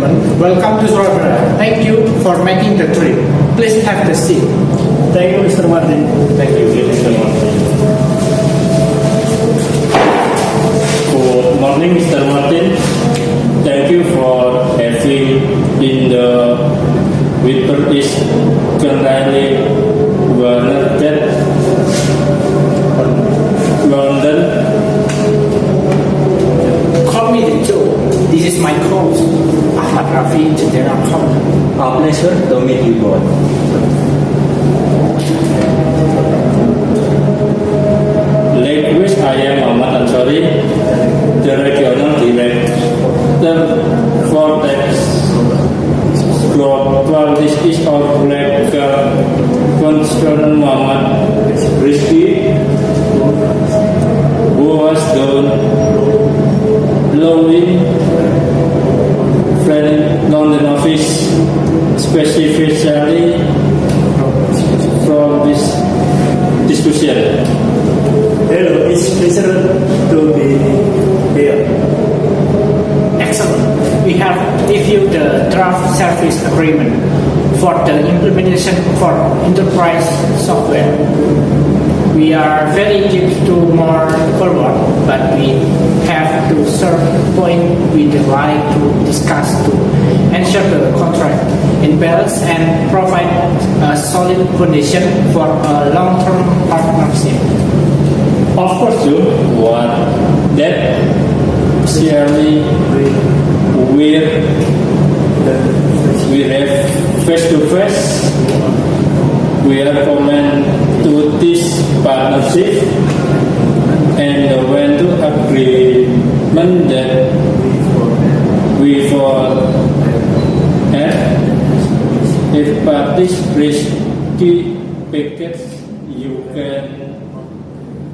gentlemen, welcome to Surabaya. Thank you for making the trip. Please have the seat. Thank you, Mr. Martin. Thank you, Mr. Martin. Good morning, Mr. Martin. Thank you for having in the winter is currently London. Call me the Joe. This is my coach, Rafi. A pleasure to meet you both. Likewise, I am Ahmad Ansari, the Regional Director for Tax Global. This is our legal concern, Muhammad Rizky, who was done law in London office, specifically from this discussion. Hello, it's a pleasure to be here. Excellent. We have reviewed the draft service agreement for the implementation for enterprise software. We are very keen to more forward, but we have to certain point we'd like to discuss to ensure the contract in balance and provide a solid foundation for a long-term partnership. Of course, you want that surely we have face to face. We are common to this partnership and when to agreement that we fall at if parties reach key packets, you can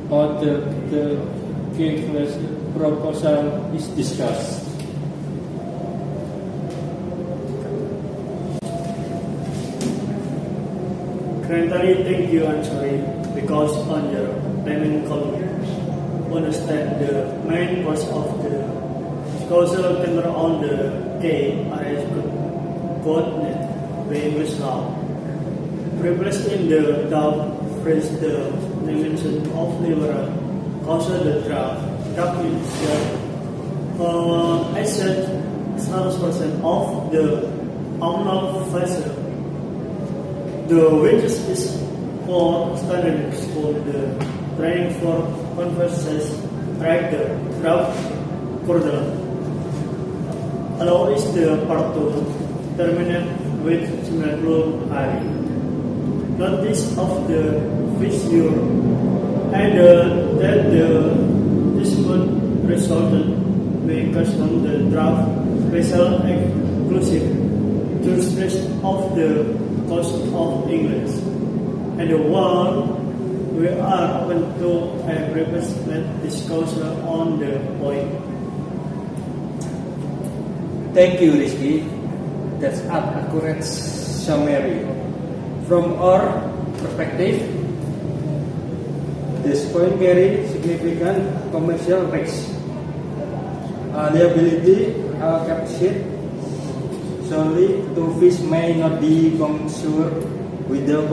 order the KELAS proposal is discussed. Currently, thank you, Ansari, because on your payment column, understand the main course of the causal tender on the KELAS coordinate the English law. Replaced in the draft phrase the dimension of liberal causal the draft document I said 100% of the unknown vessel. The wages is for standard school, the training for conferences, writer, draft, curriculum. Allow is the part to terminate with 90 hari. Notice of the fissure and that the dispute resulted may custom the draft special exclusive jurisdiction of the cost of English. And the one we are open to a replacement discussion on the point. Thank you, Rizky. That's an accurate summary. From our perspective, this point carry significant commercial risks. Liability captured solely to fish may not be commensurate with the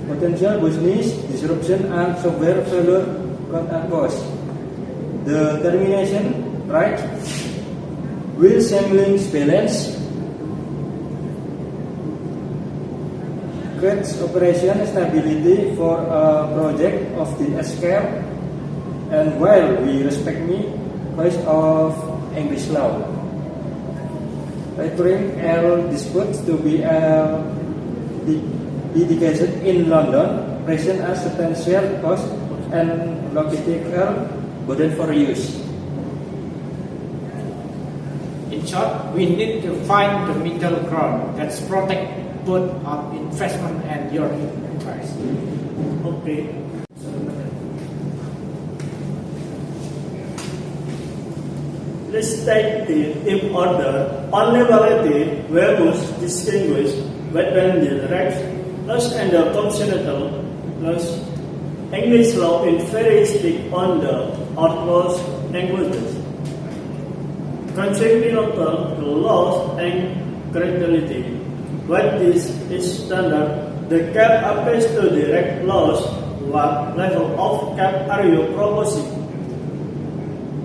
potential business disruption and software failure cost. The termination right will semblance balance creates operation stability for a project of the scale, and while we respect me case of English law, referring L disputes to be litigated in London present as substantial cost and logistical burden for use. In short, we need to find the middle ground that's protect both our investment and your interest. Okay. Let's take the in order. On legality, we must distinguish between the rights laws and the constitutional laws. English law in very strict on the outlaws languages. Concerning the laws and credibility, what this is standard, the cap applies to direct laws. What level of cap are you proposing?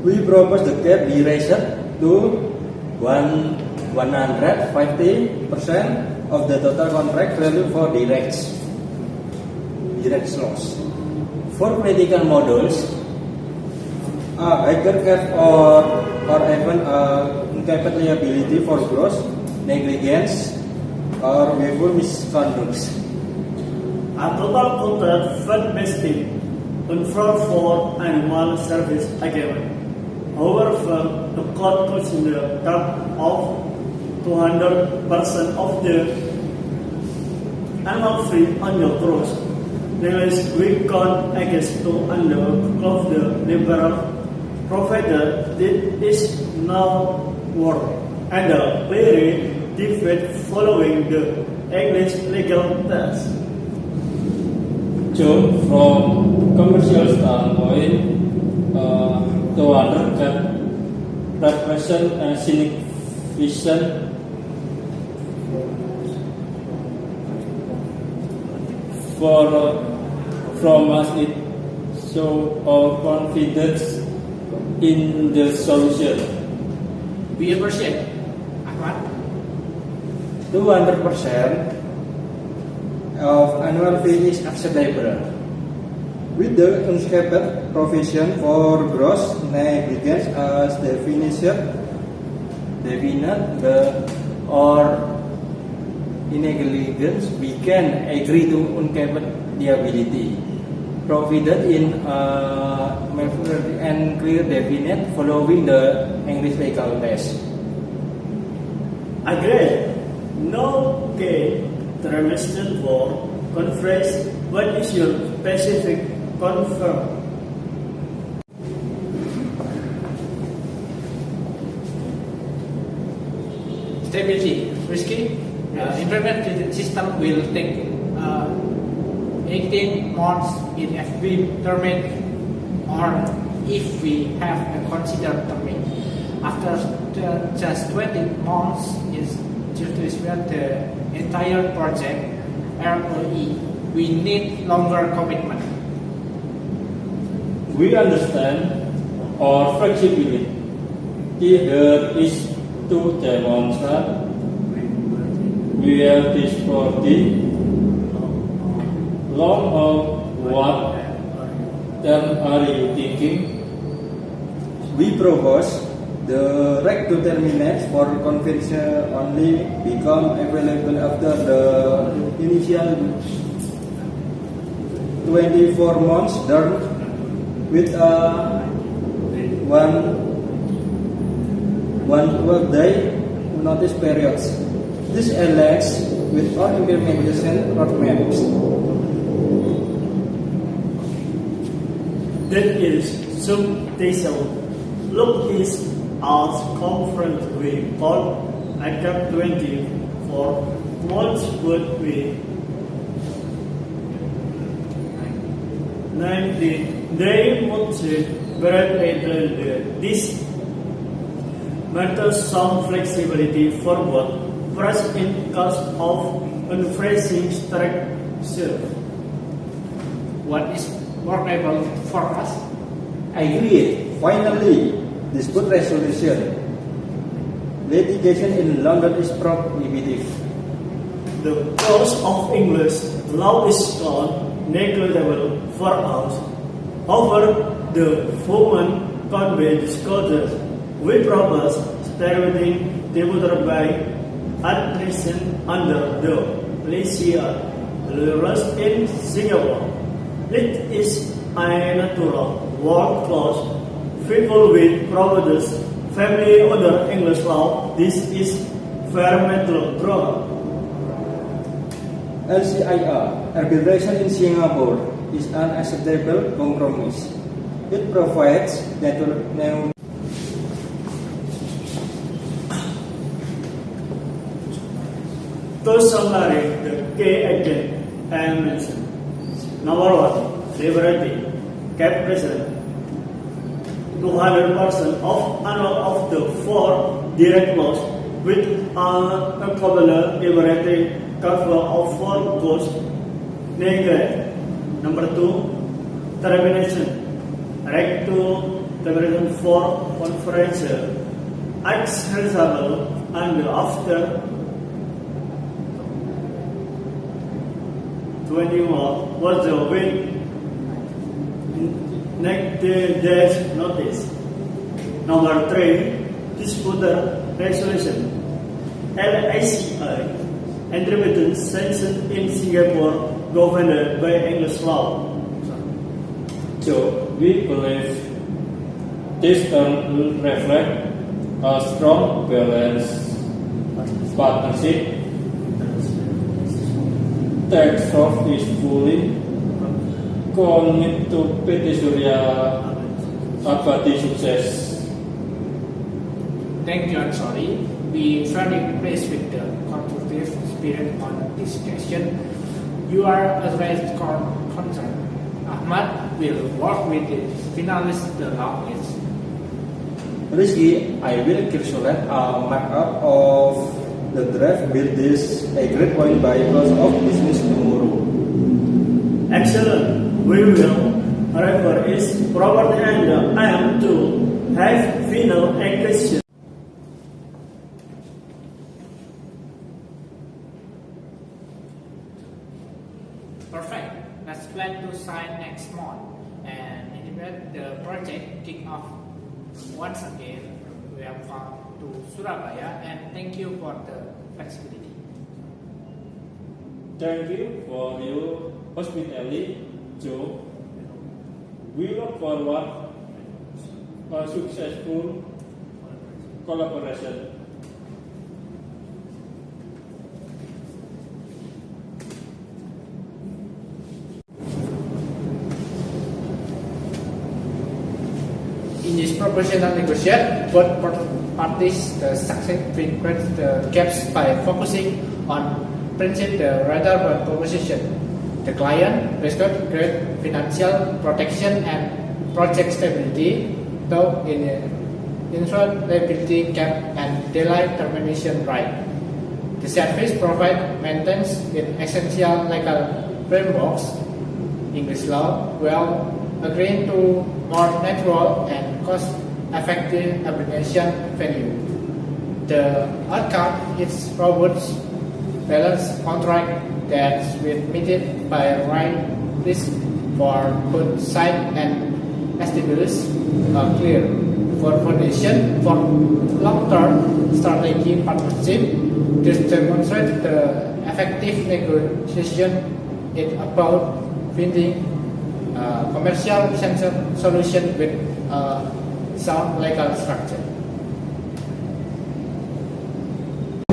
We propose the cap be raised to 150% of the total contract value for direct loss. For critical models, a higher cap or even uncapped liability for gross negligence or willful misconduct. A total contract fund vesting on fraud for animal service agreement. However, the court consider cap of 200% of the annual fee on your gross. Nevertheless, we count against to under of the liberal provider that is now work and a very different following the English legal test. So, from commercial standpoint, 200 can represent a significant from us. It shows our confidence in the solution. We appreciate. Ahmad? 200% of annual fee is acceptable. With the unscaped provision for gross negligence as definition, or negligence, we can agree to uncapped liability, provided in and clear definite following the English legal test. Agreed. No gain trimester for conference. What is your specific confirm? Stability. Rizky? Implemented system will take 18 months in FB termine or if we have a considered termine. After just 20 months is due to the entire project ROE. We need longer commitment. We understand our flexibility here is to demonstrate we are disputing long of what term are you thinking? We propose the right to terminate for convention only become available after the initial 24 months term with a one workday notice periods. This aligns with our implementation roadmaps. That is substantial. Look is as conference we call ACAP 20 for months would be 19. They motivate very this matters some flexibility for both price and cost of unfreezing structure. What is workable for us? I agree. Finally, dispute resolution. Litigation in London is prohibitive. The cost of English law is called negligible for us. However, the woman can be disclosed. We propose starting debuted by admission under the Malaysia laws in Singapore. It is a natural world class people with providers family under English law. This is environmental law. LCIR arbitration in Singapore is an acceptable compromise. It provides To summarize the key agent I mentioned. Number 1, liberty, cap present, 200% of annual of the 4 direct laws with a collaborative cover of 4 goals. Number 2, termination. Right to termination for conference accessible and after 21 was the win next day's notice. Number 3, dispute resolution. LICI intermittent sanction in Singapore governed by English law. So we believe this term will reflect a strong balanced partnership. Text of is fully committed to PT Surya Abadi sukses. Thank you, Ansari. We very pleased with the constructive spirit on this discussion. You are as raised concern. Ahmad will work with the finalists the longest. Rizky, I will circulate a markup of the draft with this agreed point by close of business tomorrow. Excellent. We will refer its property and I am to have final action. Perfect. Let's plan to sign next month and intimate the project kick off. Once again, welcome to Surabaya and thank you for the flexibility. Thank you for your hospitality, Joe. We look forward a successful collaboration. In this proportional negotiation, both parties succeed frequent the gaps by focusing on principle rather than proposition. The client requires great financial protection and project stability, though in insurance liability cap and daylight termination right. The service provides maintenance with essential legal frameworks, English law, while agreeing to more natural and cost-effective application value. The outcome is robust, balanced contract that's limited by right risk for both sides and establishes a clear foundation for long-term strategic partnership. This demonstrates the effective negotiation is about finding commercial solution with sound legal structure.